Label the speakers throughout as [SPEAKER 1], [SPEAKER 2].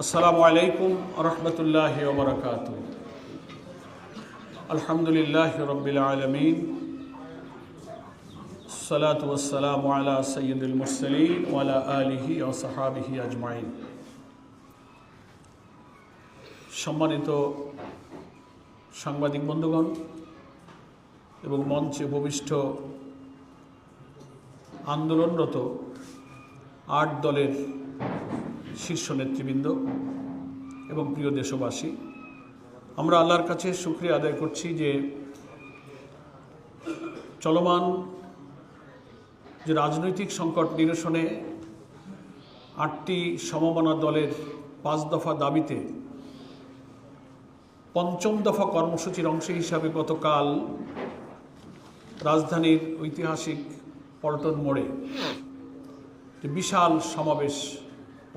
[SPEAKER 1] আসসালামু আলাইকুম রহমতুল্লাহি ওয়া বারাকাতুহু। আলহামদুলিল্লাহি রাব্বিল আলামিন, সালাতু ওয়াসসালামু আলা সাইয়্যিদিল মুরসালিন ওয়া আলা আলিহি ওয়া সাহবিহি আজমাইন। সম্মানিত সাংবাদিক বন্ধুগণ এবং মঞ্চে উপবিষ্ট আন্দোলনরত ৮ দলের শীর্ষ নেতৃবৃন্দ এবং প্রিয় দেশবাসী, আমরা আল্লাহর কাছে শুকরিয়া আদায় করছি যে চলমান যে রাজনৈতিক সংকট নিরসনে ৮টি সমমনা দলের ৫ দফা দাবিতে ৫ম দফা কর্মসূচির অংশ হিসাবে গতকাল রাজধানীর ঐতিহাসিক পল্টন মোড়ে যে বিশাল সমাবেশ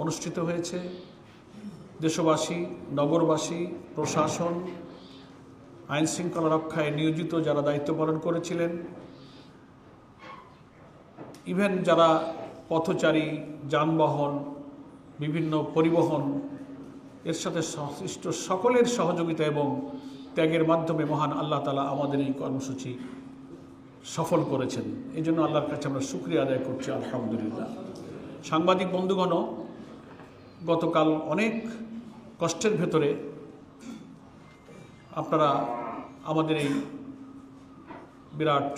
[SPEAKER 1] অনুষ্ঠিত হয়েছে। দেশবাসী, নগরবাসী, প্রশাসন, আইন শৃঙ্খলা রক্ষায় নিয়োজিত যারা দায়িত্ব পালন করেছিলেন, ইভেন যারা পথচারী, যানবাহন, বিভিন্ন পরিবহন এর সাথে সংশ্লিষ্ট সকলের সহযোগিতা এবং ত্যাগের মাধ্যমে মহান আল্লাহ তাআলা আমাদের এই কর্মসূচি সফল করেছেন। এই জন্য আল্লাহর কাছে আমরা শুকরিয়া আদায় করছি, আলহামদুলিল্লাহ। সাংবাদিক বন্ধুগণও গতকাল অনেক কষ্টের ভেতরে আপনারা আমাদের এই বিরাট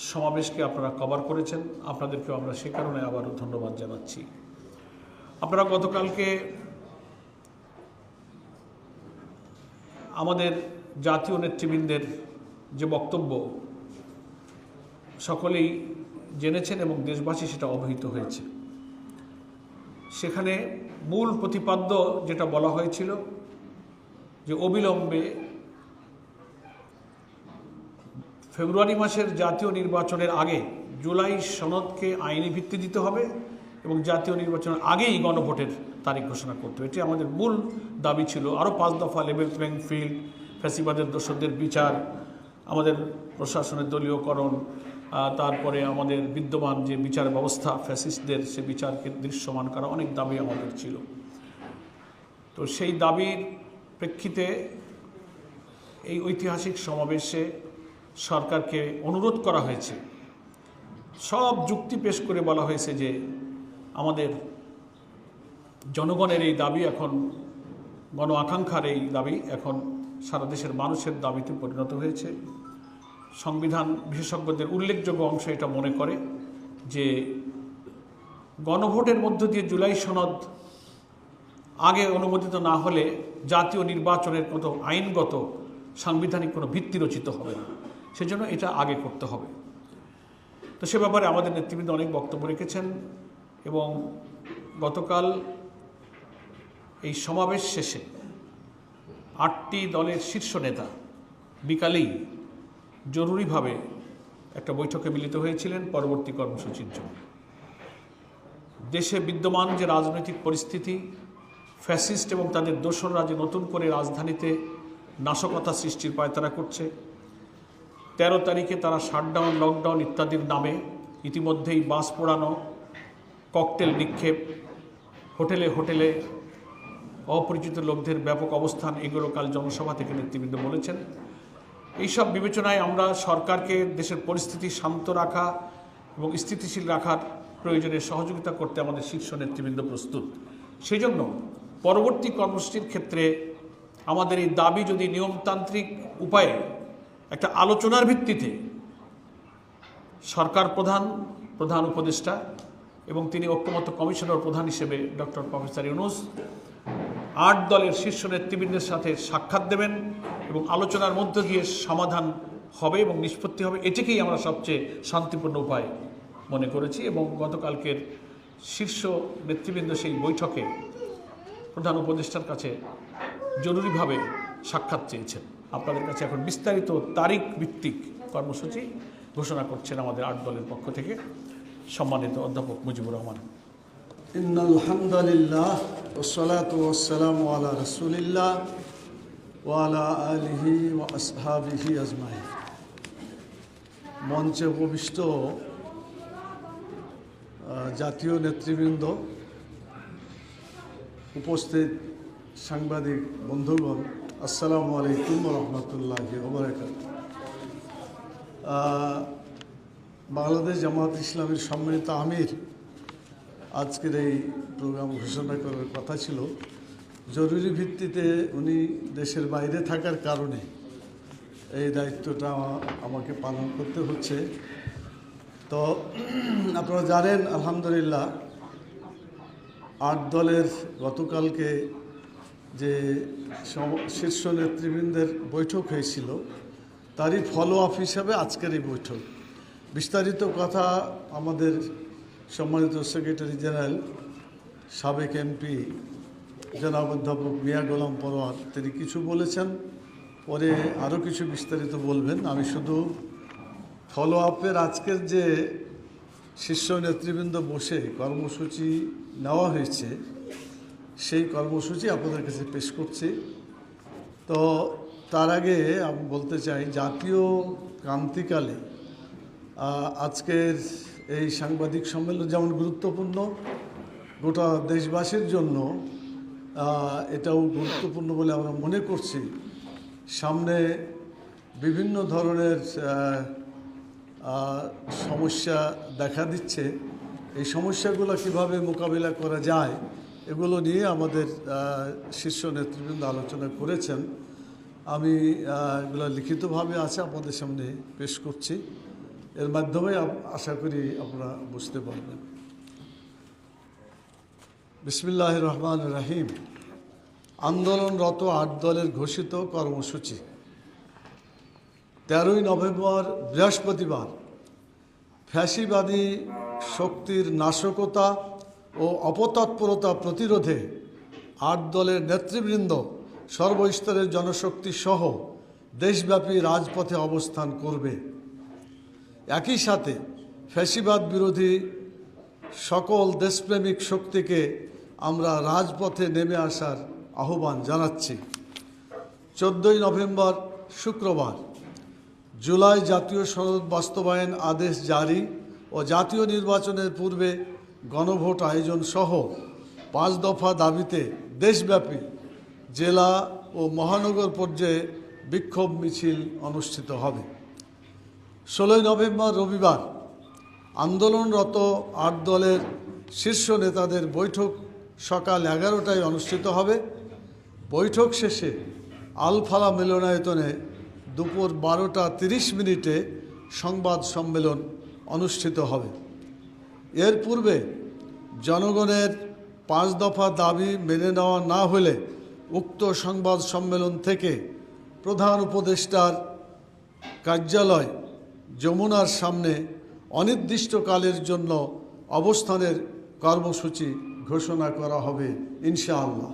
[SPEAKER 1] সমাবেশকে আপনারা কভার করেছেন। আপনাদেরকেও আমরা সে কারণে আবারও ধন্যবাদ জানাচ্ছি। আপনারা গতকালকে আমাদের জাতীয় নেতৃবৃন্দের যে বক্তব্য সকলেই জেনেছেন এবং দেশবাসী সেটা অবহিত হয়েছে। সেখানে মূল প্রতিপাদ্য যেটা বলা হয়েছিল যে অবিলম্বে ফেব্রুয়ারি মাসের জাতীয় নির্বাচনের আগে জুলাই সনদকে আইনি ভিত্তি দিতে হবে এবং জাতীয় নির্বাচনের আগেই গণভোটের তারিখ ঘোষণা করতে হবে। এটি আমাদের মূল দাবি ছিল। আরও ৫ দফা লেভেল প্লেইং ফিল্ড, ফ্যাসিবাদের দোষরদের বিচার, আমাদের প্রশাসনের দলীয়করণ, তারপরে আমাদের বিদ্যমান যে বিচার ব্যবস্থা ফ্যাসিস্টদের সে বিচারকে দৃশ্যমান করা, অনেক দাবি আমাদের ছিল। তো সেই দাবির প্রেক্ষিতে এই ঐতিহাসিক সমাবেশে সরকারকে অনুরোধ করা হয়েছে, সব যুক্তি পেশ করে বলা হয়েছে যে আমাদের জনগণের এই দাবি এখন, গণ আকাঙ্ক্ষার এই দাবি এখন সারা দেশের মানুষের দাবিতে পরিণত হয়েছে। সংবিধান বিশেষজ্ঞদের উল্লেখযোগ্য অংশ এটা মনে করে যে গণভোটের মধ্য দিয়ে জুলাই সনদ আগে অনুমোদিত না হলে জাতীয় নির্বাচনের মতো আইনগত সাংবিধানিক কোনো ভিত্তি রচিত হবে না, সেজন্য এটা আগে করতে হবে। তো সে ব্যাপারে আমাদের নেতৃবৃন্দ অনেক বক্তব্য রেখেছেন এবং গতকাল এই সমাবেশ শেষে ৮টি দলের শীর্ষ নেতা বিকালেই জরুরিভাবে একটা বৈঠকে মিলিত হয়েছিলেন পরবর্তী কর্মসূচির জন্য। দেশে বিদ্যমান যে রাজনৈতিক পরিস্থিতি, ফ্যাসিস্ট এবং তাদের দোসররা যে নতুন করে রাজধানীতে নাশকতা সৃষ্টির পায়তারা করছে, ১৩ তারিখে তারা শাটডাউন, লকডাউন ইত্যাদির নামে ইতিমধ্যেই বাস পোড়ানো, ককটেল নিক্ষেপ, হোটেলে হোটেলে অপরিচিত লোকদের ব্যাপক অবস্থান, এগুলো কাল জনসভা থেকে নেতৃবৃন্দ বলেছেন। এইসব বিবেচনায় আমরা সরকারকে দেশের পরিস্থিতি শান্ত রাখা এবং স্থিতিশীল রাখার প্রয়োজনে সহযোগিতা করতে আমাদের শীর্ষ নেতৃবৃন্দ প্রস্তুত। সেই জন্য পরবর্তী কর্মসূচির ক্ষেত্রে আমাদের এই দাবি যদি নিয়মতান্ত্রিক উপায়ে একটা আলোচনার ভিত্তিতে সরকার প্রধান উপদেষ্টা এবং তিনি ঐক্যমত্য কমিশনের প্রধান হিসেবে ডক্টর প্রফেসর ইউনূস ৮ দলের শীর্ষ নেতৃবৃন্দের সাথে সাক্ষাৎ দেবেন এবং আলোচনার মধ্য দিয়ে সমাধান হবে এবং নিষ্পত্তি হবে, এটিকেই আমরা সবচেয়ে শান্তিপূর্ণ উপায় মনে করেছি। এবং গতকালকের শীর্ষ নেতৃবৃন্দ সেই বৈঠকে প্রধান উপদেষ্টার কাছে জরুরিভাবে সাক্ষাৎ চেয়েছেন। আপনাদের কাছে এখন বিস্তারিত তারিখ ভিত্তিক কর্মসূচি ঘোষণা করছেন আমাদের ৮ দলের পক্ষ থেকে সম্মানিত অধ্যাপক মুজিবুর রহমান।
[SPEAKER 2] ইন্নাল হামদুলিল্লাহ ওয়াসসালাতু ওয়াসসালামু আলা রাসূলিল্লাহ ওয়া আলা আলিহি ওয়া আসহাবিহি আজমাইন। মঞ্চে উপবিষ্ট জাতীয় নেতৃবৃন্দ, উপস্থিত সাংবাদিক বন্ধুগণ, আসসালামু আলাইকুম রহমতুল্লাহি ওয়া বারাকাতুহু। বাংলাদেশ জামাত ইসলামীর সম্মানিত আমির আজকের এই প্রোগ্রাম ঘোষণা করার কথা ছিল। জরুরি ভিত্তিতে উনি দেশের বাইরে থাকার কারণে এই দায়িত্বটা আমাকে পালন করতে হচ্ছে। তো আপনারা জানেন, আলহামদুলিল্লাহ 8 দলের গতকালকে যে শীর্ষ নেতৃবৃন্দের বৈঠক হয়েছিল তারই ফলো আপ হিসাবে আজকের এই বৈঠক। বিস্তারিত কথা আমাদের সম্মানিত সেক্রেটারি জেনারেল সাবেক এমপি জনাব অধ্যাপক মিয়া গোলাম পরোয়ার তিনি কিছু বলেছেন, পরে আরও কিছু বিস্তারিত বলবেন। আমি শুধু ফলো আপের আজকের যে শীর্ষ নেতৃবৃন্দ বসে কর্মসূচি নেওয়া হয়েছে সেই কর্মসূচি আপনাদের কাছে পেশ করছি। তো তার আগে আমি বলতে চাই, জাতীয় ক্রান্তিকালে আজকের এই সাংবাদিক সম্মেলন যেমন গুরুত্বপূর্ণ, গোটা দেশবাসীর জন্য এটাও গুরুত্বপূর্ণ বলে আমরা মনে করছি। সামনে বিভিন্ন ধরনের সমস্যা দেখা দিচ্ছে। এই সমস্যাগুলো কিভাবে মোকাবিলা করা যায় এগুলো নিয়ে আমাদের শীর্ষ নেতৃবৃন্দ আলোচনা করেছেন। আমি এগুলো লিখিতভাবে আছে আপনাদের সামনে পেশ করছি, এর মাধ্যমে আশা করি আপনারা বুঝতে পারবেন। বিসমিল্লাহির রহমানির রহিম। আন্দোলনরত 8 দলের ঘোষিত কর্মসূচি। 13ই নভেম্বর বৃহস্পতিবার ফ্যাসিবাদী শক্তির নাশকতা ও অপতৎপরতা প্রতিরোধে 8 দলের নেতৃবৃন্দ সর্বস্তরের জনশক্তি সহ দেশব্যাপী রাজপথে অবস্থান করবে। একই সাথে ফ্যাসিবাদ বিরোধী সকল দেশপ্রেমিক শক্তিকে আমরা রাজপথে নেমে আসার আহ্বান জানাচ্ছি। 14ই নভেম্বর শুক্রবার জুলাই জাতীয় সনদ বাস্তবায়ন আদেশ জারি ও জাতীয় নির্বাচনের পূর্বে গণভোট আয়োজন সহ 5 দফা দাবিতে দেশব্যাপী জেলা ও মহানগর পর্যায়ে বিক্ষোভ মিছিল অনুষ্ঠিত হবে। 16ই নভেম্বর রবিবার আন্দোলনরত 8 দলের শীর্ষ নেতাদের বৈঠক সকাল 11টায় অনুষ্ঠিত হবে। বৈঠক শেষে আলফালা মিলনায়তনে দুপুর 12টা 30 সংবাদ সম্মেলন অনুষ্ঠিত হবে। এর পূর্বে জনগণের 5 দফা দাবি মেনে নেওয়া না হলে উক্ত সংবাদ সম্মেলন থেকে প্রধান উপদেষ্টার কার্যালয় যমুনার সামনে অনির্দিষ্টকালের জন্য অবস্থানের কর্মসূচি ঘোষণা করা হবে ইনশাআল্লাহ।